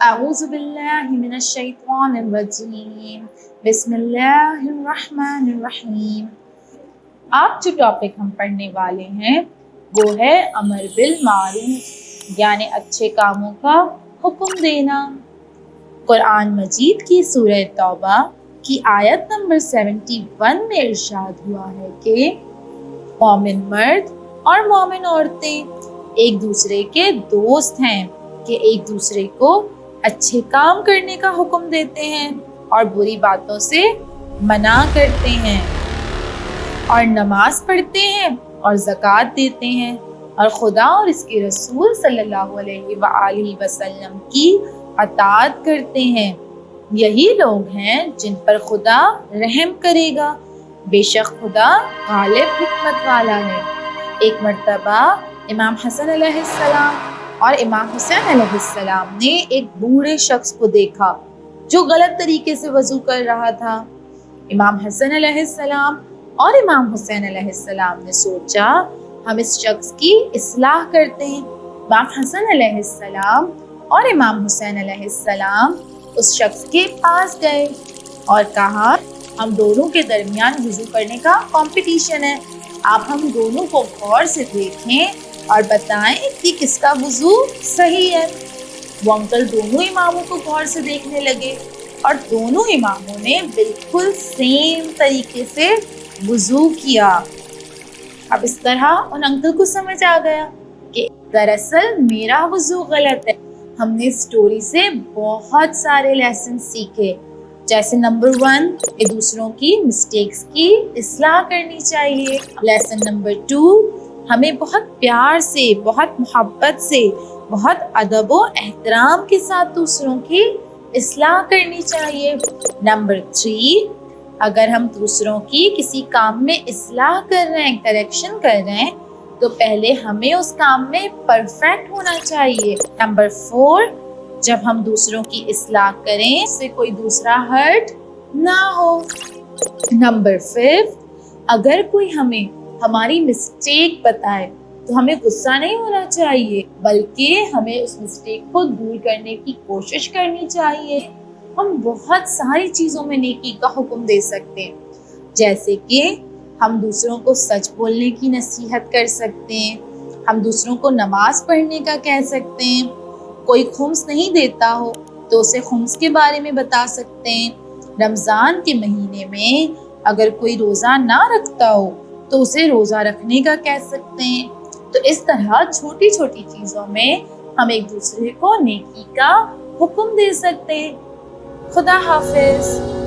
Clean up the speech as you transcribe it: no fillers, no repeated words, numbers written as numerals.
اعوذ باللہ من الشیطان الرجیم بسم اللہ الرحمن الرحیم۔ آج جو ٹاپک ہم پڑھنے والے ہیں وہ ہے امر بالمعروف یعنی اچھے کاموں کا حکم دینا۔ قرآن مجید کی سورہ توبہ کی آیت نمبر 71 میں ارشاد ہوا ہے کہ مومن مرد اور مومن عورتیں ایک دوسرے کے دوست ہیں کہ ایک دوسرے کو اچھے کام کرنے کا حکم دیتے ہیں اور بری باتوں سے منع کرتے ہیں، اور نماز پڑھتے ہیں اور زکوٰۃ دیتے ہیں، اور خدا اور اس کے رسول صلی اللہ علیہ وآلہ وسلم کی اطاعت کرتے ہیں۔ یہی لوگ ہیں جن پر خدا رحم کرے گا، بے شک خدا غالب حکمت والا ہے۔ ایک مرتبہ امام حسن علیہ السلام اور امام حسین علیہ السلام نے ایک بوڑھے شخص کو دیکھا جو غلط طریقے سے وضو کر رہا تھا۔ امام حسن علیہ السلام اور امام حسین علیہ السلام نے سوچا ہم اس شخص کی اصلاح کرتے ہیں۔ امام حسن علیہ السلام اور امام حسین علیہ السلام اس شخص کے پاس گئے اور کہا ہم دونوں کے درمیان وضو کرنے کا کمپٹیشن ہے، آپ ہم دونوں کو غور سے دیکھیں اور بتائیں کہ کس کا وضو صحیح ہے۔ وہ انکل دونوں اماموں کو غور سے دیکھنے لگے اور دونوں اماموں نے بالکل سیم طریقے سے وضو کیا۔ اب اس طرح ان انکل کو سمجھ آ گیا کہ دراصل میرا وضو غلط ہے۔ ہم نے اس سٹوری سے بہت سارے لیسن سیکھے، جیسے نمبر 1 دوسروں کی مسٹیکس کی اصلاح کرنی چاہیے۔ لیسن نمبر 2 ہمیں بہت پیار سے، بہت محبت سے، بہت ادب و احترام کے ساتھ دوسروں کی اصلاح کرنی چاہیے۔ نمبر 3 اگر ہم دوسروں کی کسی کام میں اصلاح کر رہے ہیں، کریکشن کر رہے ہیں، تو پہلے ہمیں اس کام میں پرفیکٹ ہونا چاہیے۔ نمبر 4 جب ہم دوسروں کی اصلاح کریں اس سے کوئی دوسرا ہرٹ نہ ہو۔ نمبر 5 اگر کوئی ہمیں ہماری مسٹیک بتائے تو ہمیں غصہ نہیں ہونا چاہیے، بلکہ ہمیں اس مسٹیک کو دور کرنے کی کوشش کرنی چاہیے۔ ہم بہت ساری چیزوں میں نیکی کا حکم دے سکتے ہیں، جیسے کہ ہم دوسروں کو سچ بولنے کی نصیحت کر سکتے ہیں، ہم دوسروں کو نماز پڑھنے کا کہہ سکتے ہیں، کوئی خمس نہیں دیتا ہو تو اسے خمس کے بارے میں بتا سکتے ہیں، رمضان کے مہینے میں اگر کوئی روزہ نہ رکھتا ہو تو اسے روزہ رکھنے کا کہہ سکتے ہیں۔ تو اس طرح چھوٹی چھوٹی چیزوں میں ہم ایک دوسرے کو نیکی کا حکم دے سکتے ہیں۔ خدا حافظ۔